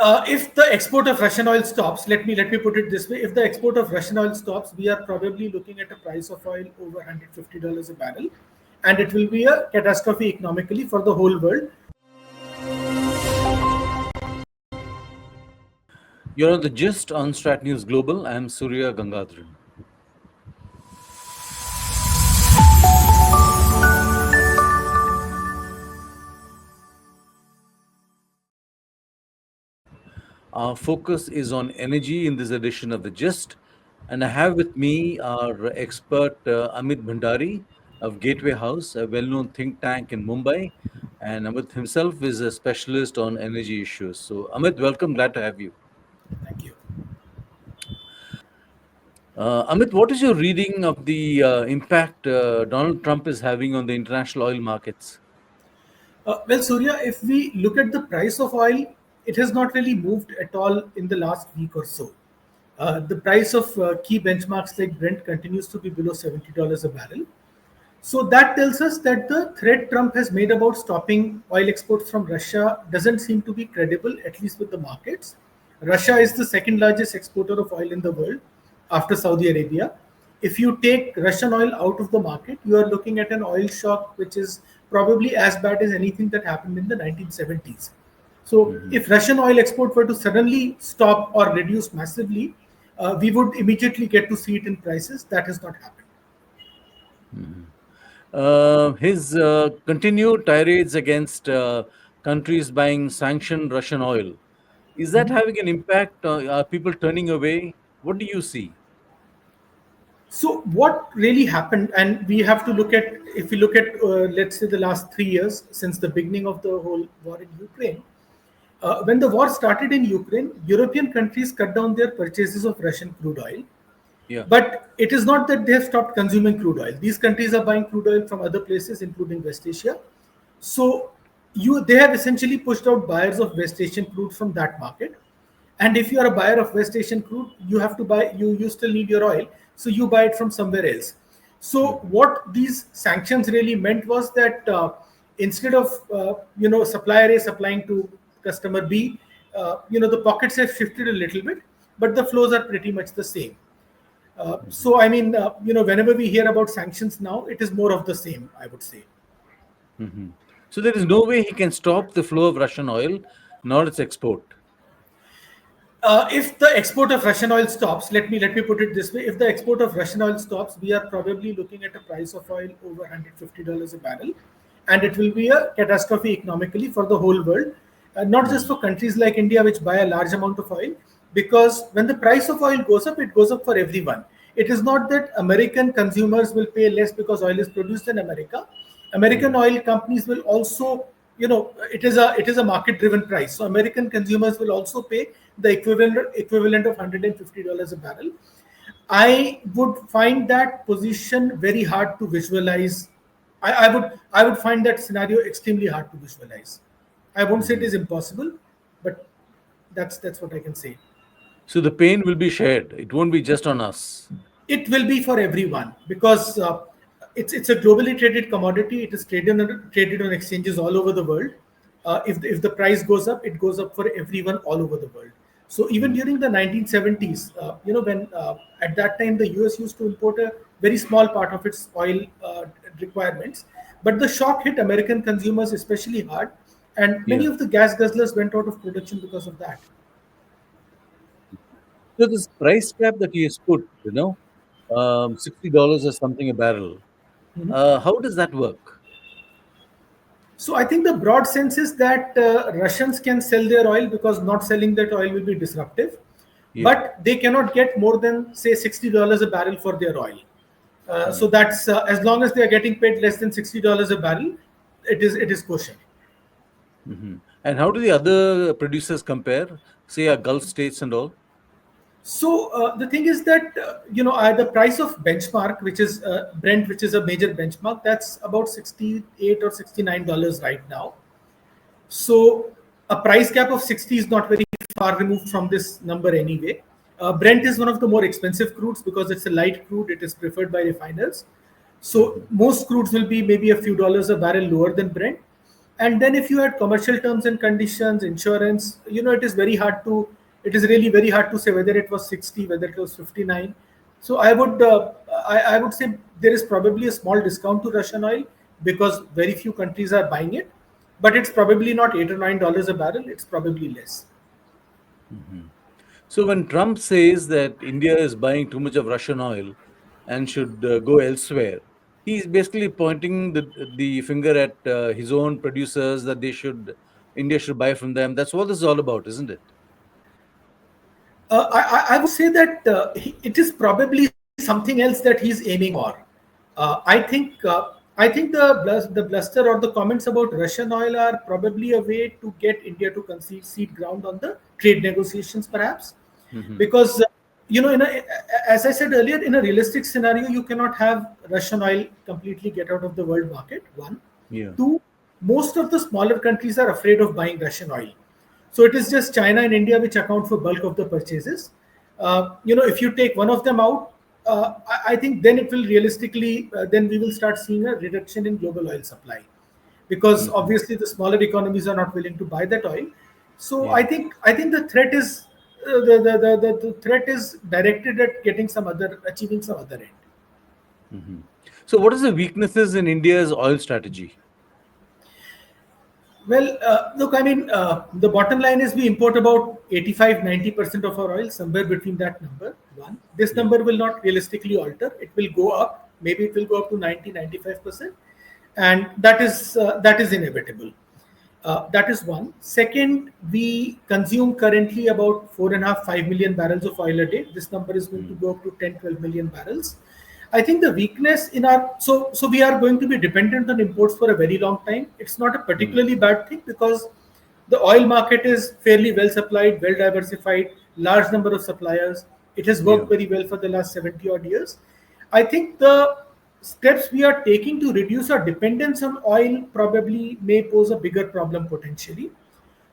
If the export of Russian oil stops, let me put it this way: if the export of Russian oil stops, we are probably looking at a price of oil over $150 a barrel, and it will be a catastrophe economically for the whole world. You're on the Gist on Strat News Global. I'm Surya Gangadharan. Our focus is on energy in this edition of the Gist, and I have with me our expert Amit Bhandari of Gateway House, a well-known think tank in Mumbai, and Amit himself is a specialist on energy issues. So, Amit, welcome. Glad to have you. Thank you. Amit, what is your reading of the impact Donald Trump is having on the international oil markets? Well, Surya, if we look at the price of oil, it has not really moved at all in the last week or so. The price of key benchmarks like Brent continues to be below $70 a barrel. So that tells us that the threat Trump has made about stopping oil exports from Russia doesn't seem to be credible, at least with the markets. Russia is the second largest exporter of oil in the world after Saudi Arabia. If you take Russian oil out of the market, you are looking at an oil shock which is probably as bad as anything that happened in the 1970s. So, Mhm. if Russian oil export were to suddenly stop or reduce massively, we would immediately get to see it in prices. That has not happened. Mhm. His continued tirades against countries buying sanctioned Russian oil, is that having an impact? Are people turning away? What do you see? So what really happened, and we have to look at, if we look at, let's say, the last 3 years since the beginning of the whole war in Ukraine, when the war started in Ukraine, European countries cut down their purchases of Russian crude oil. Yeah. But it is not that they have stopped consuming crude oil. These countries are buying crude oil from other places, including West Asia. So they have essentially pushed out buyers of West Asian crude from that market. And if you are a buyer of West Asian crude, you have to buy, you still need your oil, so you buy it from somewhere else. So Mhm. what these sanctions really meant was that instead of supplier A supplying to customer B, the pockets have shifted a little bit, but the flows are pretty much the same. Mhm. So I mean, whenever we hear about sanctions now, it is more of the same, I would say. Mhm. So there is no way he can stop the flow of Russian oil, nor its export. If the export of Russian oil stops, let me put it this way: if the export of Russian oil stops, we are probably looking at a price of oil over $150 a barrel, and it will be a catastrophe economically for the whole world, not just Mhm. for countries like India, which buy a large amount of oil. Because when the price of oil goes up, it goes up for everyone. It is not that American consumers will pay less because oil is produced in America. American Mhm. oil companies will also, it is a market driven price. So American consumers will also pay the equivalent of $150 a barrel. I would find that position very hard to visualize. I would find that scenario extremely hard to visualize. I won't say it Mhm. is impossible, but that's what I can say. So the pain will be shared. It won't be just on us. It will be for everyone because it's a globally traded commodity. It is traded on exchanges all over the world. If the price goes up, it goes up for everyone all over the world. So even Mhm. during the 1970s, when at that time the US used to import a very small part of its oil requirements, but the shock hit American consumers especially hard, and many Yeah. of the gas guzzlers went out of production because of that. So this price cap that he has put, $60 or something a barrel. How does that work? So I think the broad sense is that Russians can sell their oil because not selling that oil will be disruptive, Yeah. but they cannot get more than say $60 a barrel for their oil. So Mhm. that's as long as they are getting paid less than $60 a barrel, it is kosher. Mhm. And how do the other producers compare? Say our Gulf states and all. So the thing is that the price of benchmark, which is Brent, which is a major benchmark, that's about $68 or $69 right now. So a price cap of 60 is not very far removed from this number anyway. Brent is one of the more expensive crudes because it's a light crude. It is preferred by refiners. So Mhm. most crudes will be maybe a few dollars a barrel lower than Brent. And then if you had commercial terms and conditions, insurance, it is really very hard to say whether it was 60, whether it was 59. So I would say there is probably a small discount to Russian oil because very few countries are buying it, but it's probably not $8 or $9 a barrel. It's probably less. Mhm. So when Trump says that India is buying too much of Russian oil and should go elsewhere, he's basically pointing the finger at his own producers that India should buy from them. That's what this is all about, isn't it? I would say that it is probably something else that he's aiming for. I think the bluster or the comments about Russian oil are probably a way to get India to concede seed ground on the trade negotiations, perhaps, Hmm. because as I said earlier, in a realistic scenario, you cannot have Russian oil completely get out of the world market. One, Yeah. two, most of the smaller countries are afraid of buying Russian oil. So it is just China and India which account for bulk of the purchases. If you take one of them out, I think then it will realistically, then we will start seeing a reduction in global oil supply, because Hmm. obviously the smaller economies are not willing to buy that oil. So Yeah. I think the threat is the threat is directed at getting some other achieving some other end. Hmm. So what is the weaknesses in India's oil strategy? Well, look, I mean, the bottom line is we import about 85-90% of our oil, somewhere between that number. One, this Yeah. number will not realistically alter. It will go up. Maybe it will go up to 90-95%, and that is inevitable. That is one. Second, we consume currently about 4.5-5 million barrels of oil a day. This number is going to Mm. go up to 10-12 million barrels. I think the weakness in our so we are going to be dependent on imports for a very long time. It's not a Mm. particularly bad thing because the oil market is fairly well supplied, well diversified, large number of suppliers. It has Yeah. worked very well for the last 70 odd years. I think the steps we are taking to reduce our dependence on oil probably may pose a bigger problem potentially.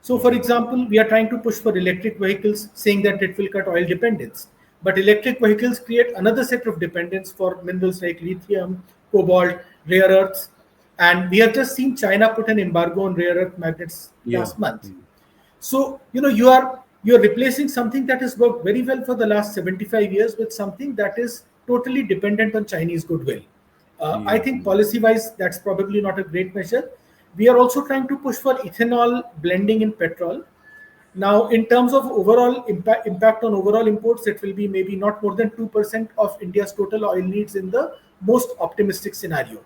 So, for Hmm. example, we are trying to push for electric vehicles, saying that it will cut oil dependence. But electric vehicles create another set of dependence for minerals like lithium, cobalt, rare earths. And we have just seen China put an embargo on rare earth magnets Yeah. last month. Mm. So you are replacing something that has worked very well for the last 75 years with something that is totally dependent on Chinese goodwill. I Yeah. think Mm. policy-wise, that's probably not a great measure. We are also trying to push for ethanol blending in petrol. Now, in terms of overall impact on overall imports, it will be maybe not more than 2% of India's total oil needs in the most optimistic scenario.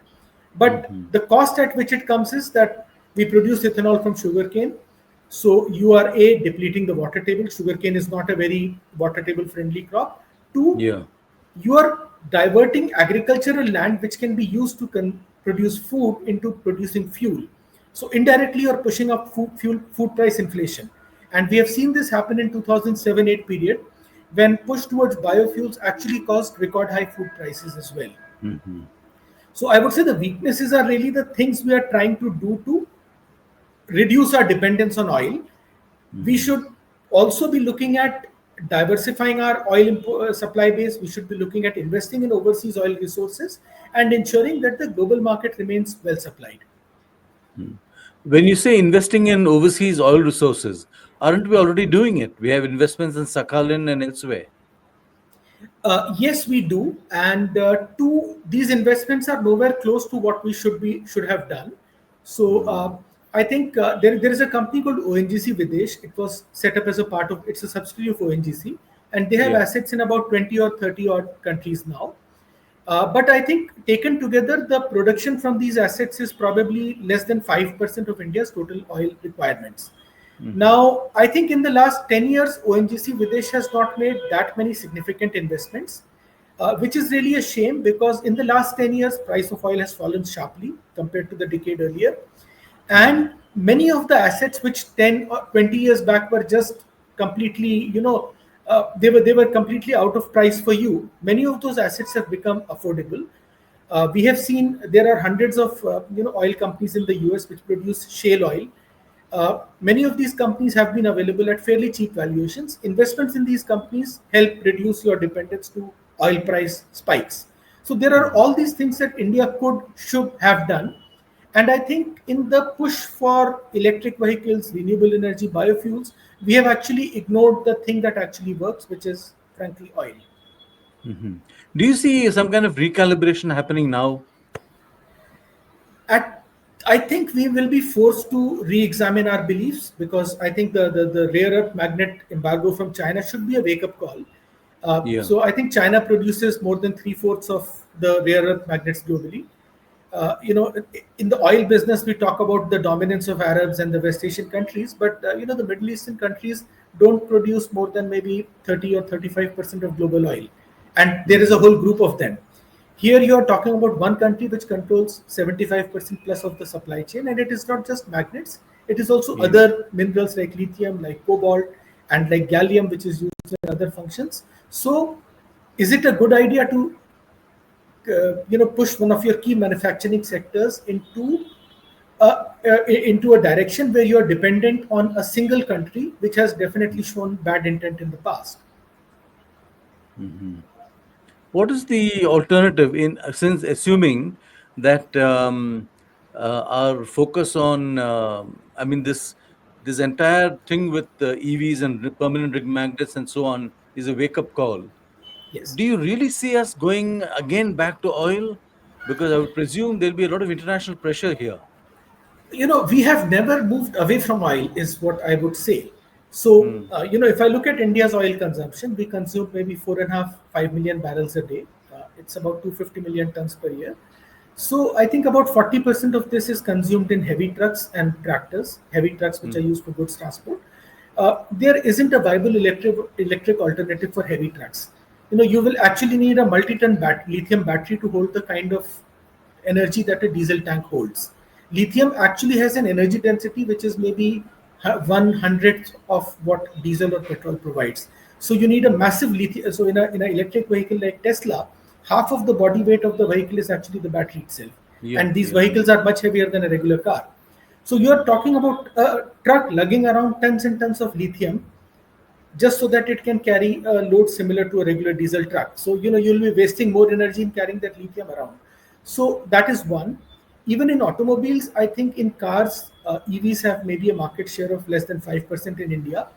But Mhm. the cost at which it comes is that we produce ethanol from sugarcane. So you are a depleting the water table. Sugarcane is not a very water table friendly crop. Two, Yeah. you are diverting agricultural land which can be used to produce food into producing fuel. So indirectly you're pushing up food price inflation, and we have seen this happen in 2007-8 period, when push towards biofuels actually caused record high food prices as well. Mhm. So I would say the weaknesses are really the things we are trying to do to reduce our dependence on oil. We Mhm. should also be looking at diversifying our oil supply base. We should be looking at investing in overseas oil resources and ensuring that the global market remains well supplied. Mm. When you say investing in overseas oil resources, aren't we already doing it? We have investments in Sakhalin and elsewhere. Yes, we do, and two, these investments are nowhere close to what we should have done. So Mm. I think there is a company called ONGC Videsh. It was set up as a part of it's a subsidiary of ONGC, and they have Yeah. assets in about 20 or 30 odd countries now. But I think taken together, the production from these assets is probably less than 5% of India's total oil requirements. Mhm. Now, I think in the last 10 years, ONGC Videsh has not made that many significant investments, which is really a shame because in the last 10 years, price of oil has fallen sharply compared to the decade earlier. Mhm. And many of the assets which 10 or 20 years back were just completely, they were completely out of price for you. Many of those assets have become affordable. We have seen there are hundreds of oil companies in the US which produce shale oil. Many of these companies have been available at fairly cheap valuations. Investments in these companies help reduce your dependence to oil price spikes. So there are Mhm. all these things that India should have done. And I think in the push for electric vehicles, renewable energy, biofuels, we have actually ignored the thing that actually works, which is frankly oil. Hmm. Do you see some kind of recalibration happening now? At I think we will be forced to re-examine our beliefs, because I think the rare earth magnet embargo from China should be a wake-up call. Yeah. So I think China produces more than three-fourths of the rare earth magnets globally. In the oil business, we talk about the dominance of Arabs and the West Asian countries, but the Middle Eastern countries don't produce more than maybe 30 or 35% of global oil, and there is a Hmm. whole group of them. Here you are talking about one country which controls 75% plus of the supply chain, and it is not just magnets; it is also Yeah. other minerals like lithium, like cobalt, and like gallium, which is used in other functions. So, is it a good idea to push one of your key manufacturing sectors into a direction where you are dependent on a single country, which has definitely shown bad intent in the past? Hmm. What is the alternative in since assuming that our focus on I mean this entire thing with EVs and permanent ring magnets and so on is a wake up call. Yes. Do you really see us going again back to oil? Because I would presume there'll be a lot of international pressure here. We have never moved away from oil, is what I would say. So Hmm. if I look at India's oil consumption, we consume maybe 4.5 5 million barrels a day. It's about 250 million tons per year. So I think about 40% of this is consumed in heavy trucks and tractors, heavy trucks which are Hmm. used for goods transport. There isn't a viable electric alternative for heavy trucks. You will actually need a multi-ton lithium battery to hold the kind of energy that a diesel tank holds. Lithium actually has an energy density which is maybe 1/100th of what diesel or petrol provides. So you need a massive lithium. So in an electric vehicle like Tesla, half of the body weight of the vehicle is actually the battery itself, Yeah, and these yeah. vehicles are much heavier than a regular car. So you are talking about a truck lugging around tons and tons of lithium just so that it can carry a load similar to a regular diesel truck. So you'll be wasting more energy in carrying that lithium around. So that is one. Even in automobiles, I think in cars, EVs have maybe a market share of less than 5% in India.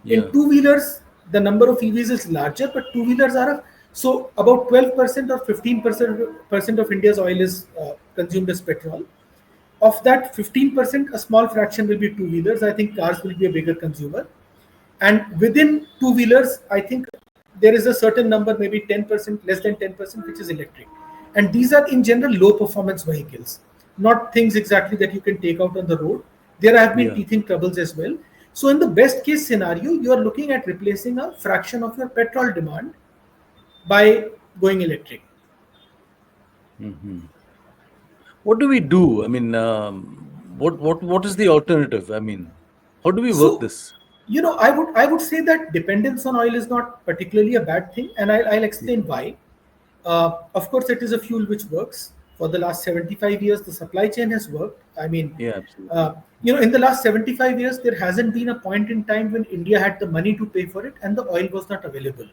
In Yeah. two wheelers, the number of EVs is larger, but two wheelers are so about 12% or 15% of India's oil is consumed as petrol. Of that 15%, a small fraction will be two wheelers. I think cars will be a bigger consumer. And within two wheelers, I think there is a certain number, maybe 10%, less than 10%, which is electric. And these are in general low performance vehicles, not things exactly that you can take out on the road. There have been Yeah. teething troubles as well. So, in the best case scenario, you are looking at replacing a fraction of your petrol demand by going electric. Hmm. What do we do? I mean, what is the alternative? I mean, how do we work So, this? I would say that dependence on oil is not particularly a bad thing, and I'll Yeah. explain why. Of course, it is a fuel which works. For the last 75 years, the supply chain has worked. I mean, Yeah, absolutely. in the last 75 years, there hasn't been a point in time when India had the money to pay for it and the oil was not available.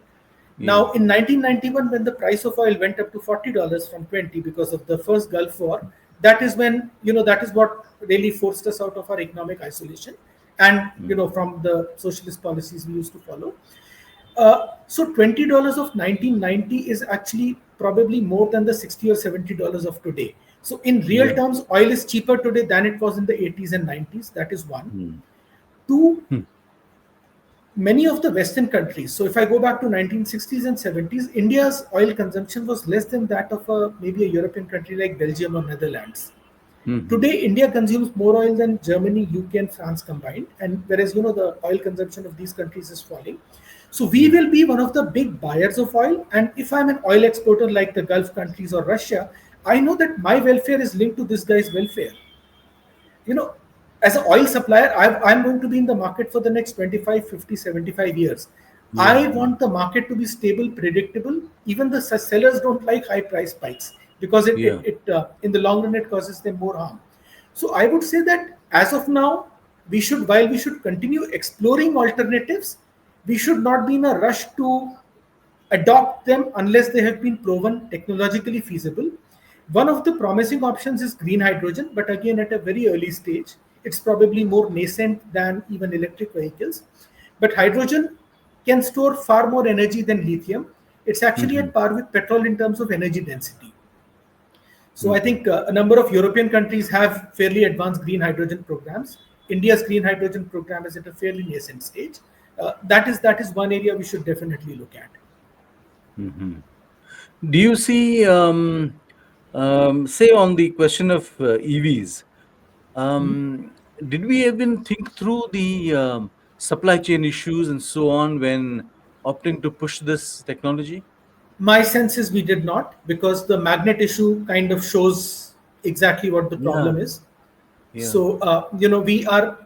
Yeah. Now, in 1991, when the price of oil went up to $40 from 20 because of the first Gulf War, that is when, that is what really forced us out of our economic isolation and, Mm. from the socialist policies we used to follow. So $20 of 1990 is actually probably more than the 60 or $70 of today. So in real Yeah. terms, oil is cheaper today than it was in the 80s and 90s. That is one. Mm. Two, Hmm. many of the Western countries. So if I go back to 1960s and 70s, India's oil consumption was less than that of maybe a European country like Belgium or Netherlands. Mhm. Today, India consumes more oil than Germany, UK, and France combined, and whereas the oil consumption of these countries is falling. So we Mm. will be one of the big buyers of oil. And if I'm an oil exporter like the Gulf countries or Russia, I know that my welfare is linked to this guy's welfare. you know as an oil supplier, I'm going to be in the market for the next 25, 50, 75 years. Yeah. I Yeah. want the market to be stable, predictable. Even the sellers don't like high price spikes, because Yeah. in the long run it causes them more harm. So I would say that as of now, while we should continue exploring alternatives, we should not be in a rush to adopt them unless they have been proven technologically feasible. One of the promising options is green hydrogen, but again at a very early stage. It's probably more nascent than even electric vehicles. But hydrogen can store far more energy than lithium. It's actually Hmm. at par with petrol in terms of energy density. So I Hmm. think a number of European countries have fairly advanced green hydrogen programs. India's green hydrogen program is at a fairly nascent stage. That is one area we should definitely look at. Hmm. Do you see, say, on the question of EVs, did we even think through the supply chain issues and so on when opting to push this technology? My sense is we did not, because the magnet issue kind of shows exactly what the Yeah, problem is. yeah, So, we are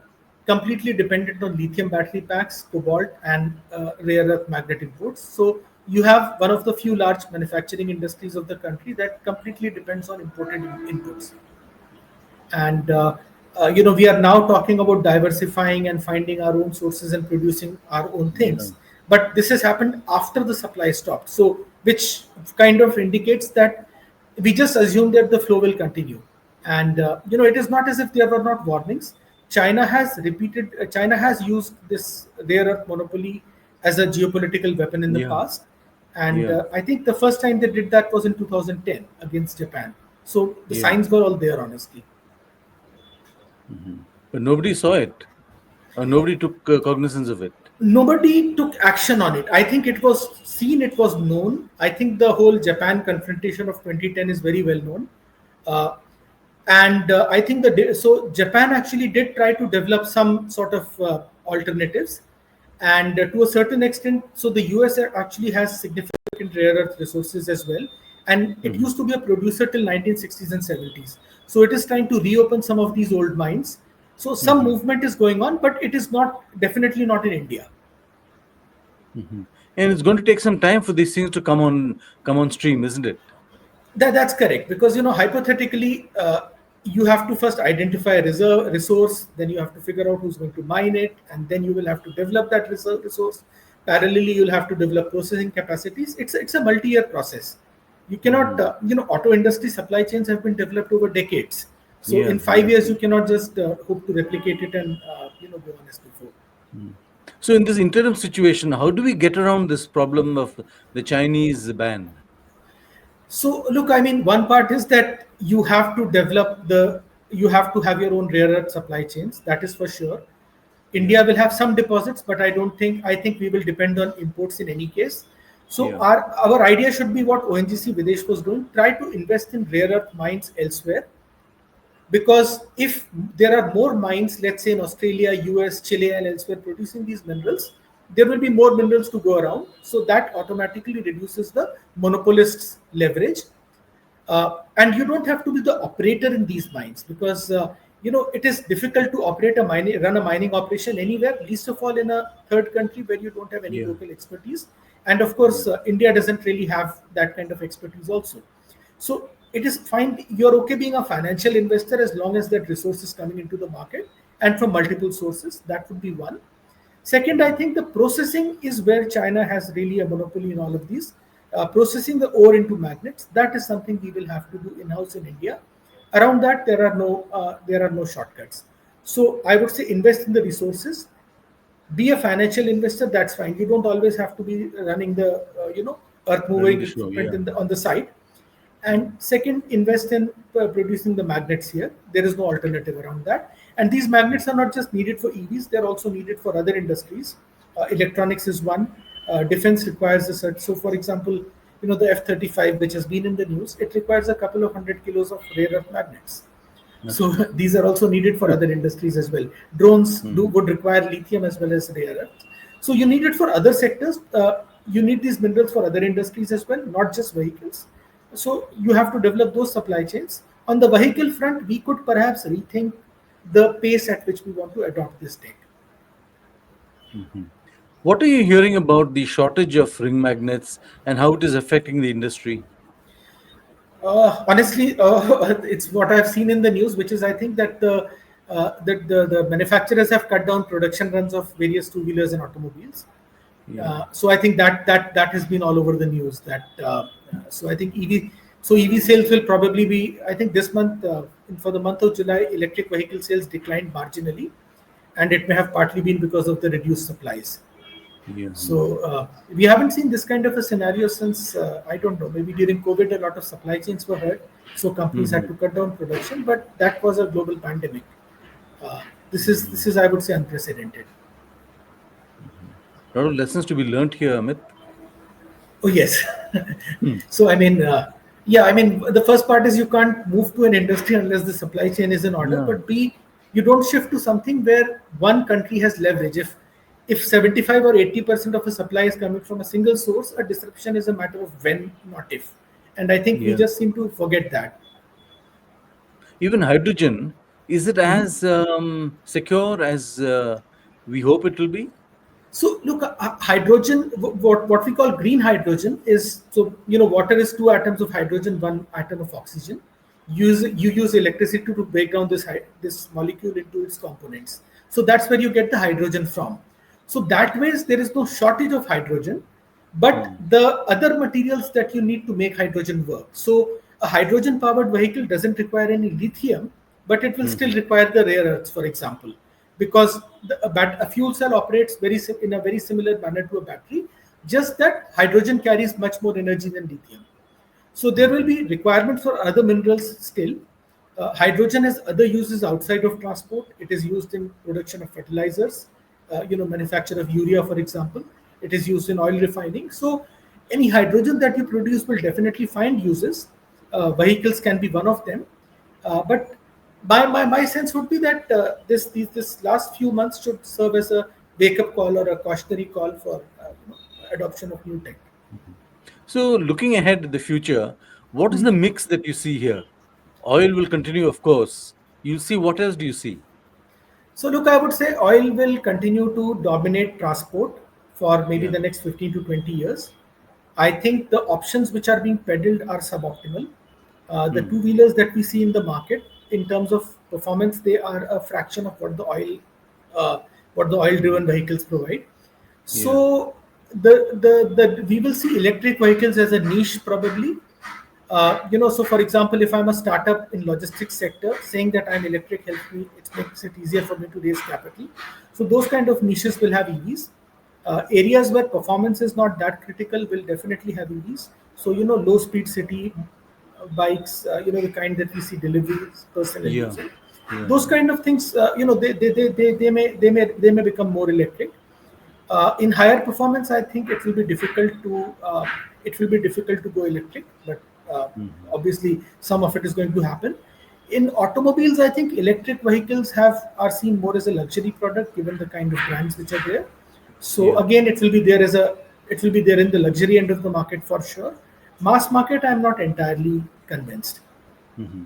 completely dependent on lithium battery packs, cobalt, and rare earth magnet imports. So, you have one of the few large manufacturing industries of the country that completely depends on imported inputs. And we are now talking about diversifying and finding our own sources and producing our own yeah, things, but this has happened after the supply stopped, so which kind of indicates that we just assume that the flow will continue. And it is not as if there were not warnings. China has used this rare earth monopoly as a geopolitical weapon in the yeah, past. And yeah, I think the first time they did that was in 2010 against Japan. So the yeah. signs were all there, honestly. Hmm. But nobody saw it, or nobody took cognizance of it. Nobody took action on it. I think it was seen, it was known. I think the whole Japan confrontation of 2010 is very well known. Uh, and I think so Japan actually did try to develop some sort of alternatives. And to a certain extent, so the US actually has significant rare earth resources as well. And it Hmm. used to be a producer till 1960s and 70s. So it is trying to reopen some of these old mines. So some Hmm. movement is going on, but it is not definitely not in India. Hmm. And it's going to take some time for these things to come on stream, isn't it? That's correct, because hypothetically, you have to first identify a resource, then you have to figure out who's going to mine it, and then you will have to develop that resource. Parallelly, you'll have to develop processing capacities. It's a multi-year process. You cannot, Hmm. auto industry supply chains have been developed over decades. So Yeah, in 5 years, you exactly. cannot just hope to replicate it and go on as before. Mm. So, in this interim situation, how do we get around this problem of the Chinese ban? So look, I mean, one part is that you have to have your own rare earth supply chains. That is for sure. Yeah, India will have some deposits, but I think we will depend on imports in any case. So yeah, our idea should be what ONGC Videsh was doing: try to invest in rare earth mines elsewhere, because if there are more mines, let's say in Australia, US, Chile, and elsewhere producing these minerals, there will be more minerals to go around. So that automatically reduces the monopolist's leverage. And you don't have to be the operator in these mines, because it is difficult to run a mining operation anywhere, least of all in a third country where you don't have any yeah, local expertise. And of yeah. course, India doesn't really have that kind of expertise also. So it is fine, you're okay being a financial investor as long as that resource is coming into the market and from multiple sources. That would be one. Second, I think the processing is where China has really a monopoly in all of these. Processing the ore into magnets, that is something we will have to do in-house in India. Around that, there are no shortcuts. So I would say invest in the resources, be a financial investor. That's fine. You don't always have to be running the earth Running the moving show. equipment Yeah. on the side. And second, invest in producing the magnets here. There is no alternative around that. And these magnets are not just needed for EVs; they're also needed for other industries. Electronics is one. Defense requires a certain. So, for example, the F-35, which has been in the news, it requires a couple of 100 kilos of rare earth magnets. So Okay. these are also needed for other industries as well. Drones Hmm. would require lithium as well as rare earths. So you need it for other sectors. You need these minerals for other industries as well, not just vehicles. So you have to develop those supply chains. On the vehicle front, we could perhaps rethink the pace at which we want to adopt this tech. Hmm. What are you hearing about the shortage of ring magnets and how it is affecting the industry? Honestly, it's what I've seen in the news, which is I think that the manufacturers have cut down production runs of various two wheelers and automobiles. Yeah. So I think that has been all over the news. So I think EV. So EV sales will probably be, I think this month, for the month of July, electric vehicle sales declined marginally, and it may have partly been because of the reduced supplies. Yeah. So we haven't seen this kind of a scenario since, I don't know, maybe during COVID a lot of supply chains were hurt, so companies had Mm-hmm. to cut down production, but that was a global pandemic. Uh, Mm-hmm. this is, I would say, unprecedented. A lot of lessons to be learnt here, Amit. Oh yes. Hmm. So I mean, yeah, I mean, the first part is you can't move to an industry unless the supply chain is in order. Yeah. But B, you don't shift to something where one country has leverage. If 75 or 80% of a supply is coming from a single source, a disruption is a matter of when, not if. And I think we Yeah. just seem to forget that. Even hydrogen, is it Mhm. as secure as we hope it will be? So look, hydrogen, what we call green hydrogen is, so you know, water is two atoms of hydrogen, one atom of oxygen. You use electricity to break down this molecule into its components. So that's where you get the hydrogen from. So that ways there is no shortage of hydrogen, but Hmm. the other materials that you need to make hydrogen work. So a hydrogen powered vehicle doesn't require any lithium, but it will still Hmm. require the rare earths, for example, because a fuel cell operates in a very similar manner to a battery, just that hydrogen carries much more energy than lithium. So there will Hmm. be requirements for other minerals still. Hydrogen has other uses outside of transport. It is used in production of fertilizers, manufacture of urea, for example. It is used in oil refining. So any hydrogen that you produce will definitely find uses. Vehicles can be one of them. But my sense would be that this last few months should serve as a wake up call or a cautionary call for adoption of new tech. So, looking ahead to the future, what is Mhm. the mix that you see here? Oil will continue, of course. You see, what else do you see? So look, I would say oil will continue to dominate transport for maybe Yeah. the next 15 to 20 years. I think the options which are being peddled are suboptimal. The Hmm. two-wheelers that we see in the market, in terms of performance, they are a fraction of uh, what the Hmm. oil-driven vehicles provide. Yeah. So the we will see electric vehicles as a niche probably. So for example, if I'm a startup in logistics sector, saying that I'm electric helps me, it makes it easier for me to raise capital. So those kind of niches will have EVs. Areas where performance is not that critical will definitely have EVs. So low speed city bikes, the kind that we see deliveries personnel Yeah. using. Yeah. Those kind of things, they may become more electric. In higher performance, I think it will be difficult to go electric, but Hmm. obviously some of it is going to happen. In automobiles, I think electric vehicles are seen more as a luxury product given the kind of brands which are there. So Yeah. again, it will be there in the luxury end of the market for sure. Mass market, I'm not entirely convinced. Hmm.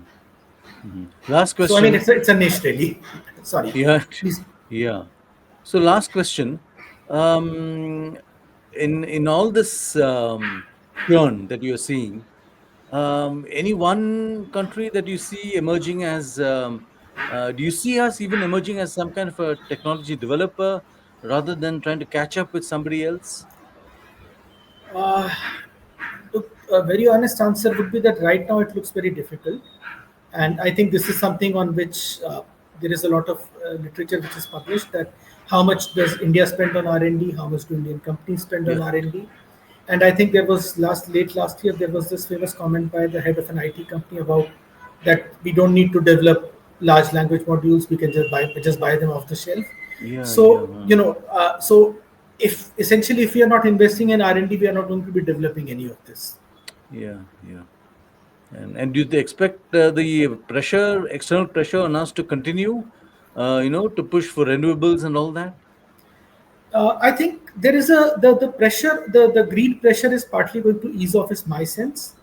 Hmm. Last So I mean, question. it's a niche really. Sorry, Yeah. please. Yeah. So, last question. Um, in all this churn that you're seeing, any one country that you see emerging as, do you see us even emerging as some kind of a technology developer rather than trying to catch up with somebody else? Uh, Look, a very honest answer would be that right now it looks very difficult. And I think this is something on which there is a lot of literature which is published, that how much does India spend on R&D, how much do Indian companies spend Yeah. on R&D. And I think there was late last year, there was this famous comment by the head of an IT company about that we don't need to develop large language modules, we can just buy them off the shelf. Yeah. Yeah. So so if we are not investing in R&D, we are not going to be developing any of this. Yeah. Yeah. And do they expect the pressure, external pressure on us to continue, to push for renewables and all that? I think there is the pressure, the greed pressure is partly going to ease off, is my sense.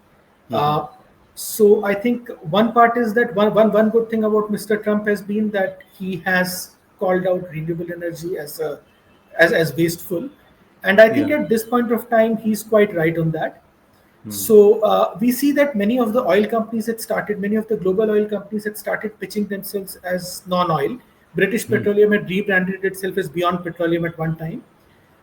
Hmm. Uh, so I think one part is that one good thing about Mr. Trump has been that he has called out renewable energy as wasteful, and I think Yeah. at this point of time he's quite right on that. Hmm. So we see that many of the global oil companies had started pitching themselves as non-oil. British Hmm. Petroleum had rebranded itself as Beyond Petroleum at one time.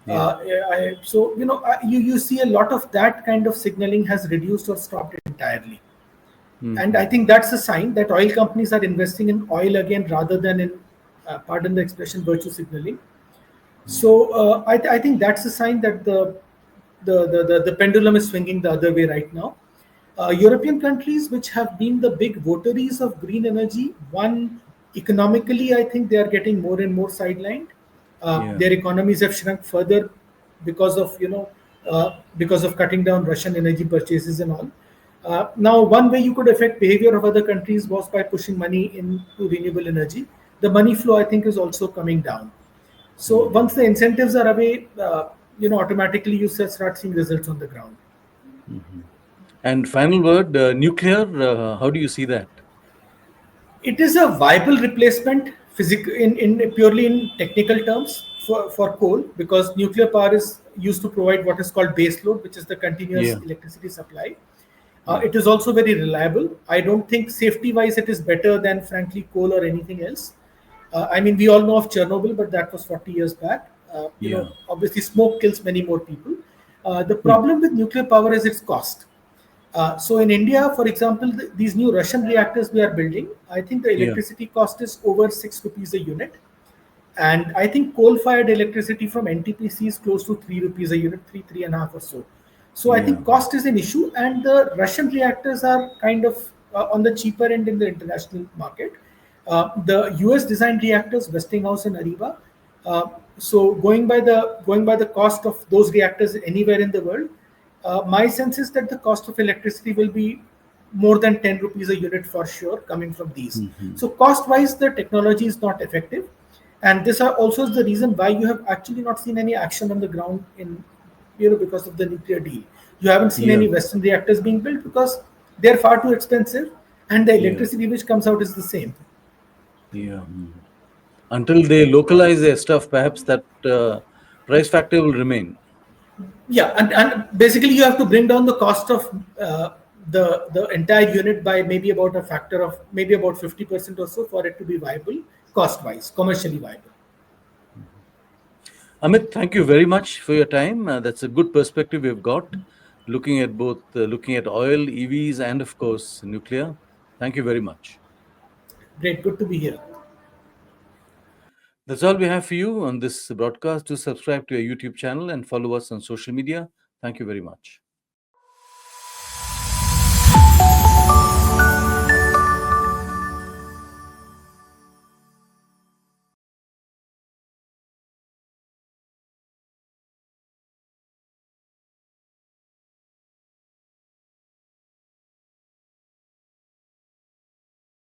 Yeah. So you see a lot of that kind of signaling has reduced or stopped entirely. And I think that's a sign that oil companies are investing in oil again rather than in, pardon the expression, virtue signaling. So I think that's a sign that the pendulum is swinging the other way right now. European countries, which have been the big votaries of green energy, one, economically, I think they are getting more and more sidelined. Yeah. Their economies have shrunk further because of because of cutting down Russian energy purchases and all. Now, one way you could affect behavior of other countries was by pushing money into renewable energy. The money flow, I think, is also coming down. So once the incentives are away, automatically you start seeing results on the ground. And final word, nuclear. How do you see that? It is a viable replacement, in purely in technical terms for coal, because nuclear power is used to provide what is called base load, which is the continuous Yeah. electricity supply. Yeah. It is also very reliable. I don't think safety wise it is better than, frankly, coal or anything else. I mean, we all know of Chernobyl, but that was 40 years back. Yeah. Obviously, smoke kills many more people. The Hmm. problem with nuclear power is its cost. So in India, for example, these new Russian reactors we are building, I think the Yeah. electricity cost is over 6 rupees a unit. And I think coal-fired electricity from NTPC is close to 3 rupees a unit, three and a half or so. So I Yeah. think cost is an issue, and the Russian reactors are kind of on the cheaper end in the international market. The US designed reactors, Westinghouse and Ariba. Uh, so going by the cost of those reactors anywhere in the world, my sense is that the cost of electricity will be more than 10 rupees a unit for sure coming from these. So cost wise, the technology is not effective, and this are also the reason why you have actually not seen any action on the ground in because of the nuclear deal. You haven't seen Yeah. any Western reactors being built because they're far too expensive, and the Yeah. electricity which comes out is the same. Yeah. Until they localize their stuff, perhaps that price factor will remain. Yeah, and basically you have to bring down the cost of the entire unit by maybe about a factor of maybe about 50% or so for it to be viable cost wise, commercially viable. Amit, thank you very much for your time. That's a good perspective we've got, looking at both looking at oil, EVs, and of course nuclear. Thank you very much. Great, good to be here. That's all we have for you on this broadcast. Do subscribe to our YouTube channel and follow us on social media. Thank you very much.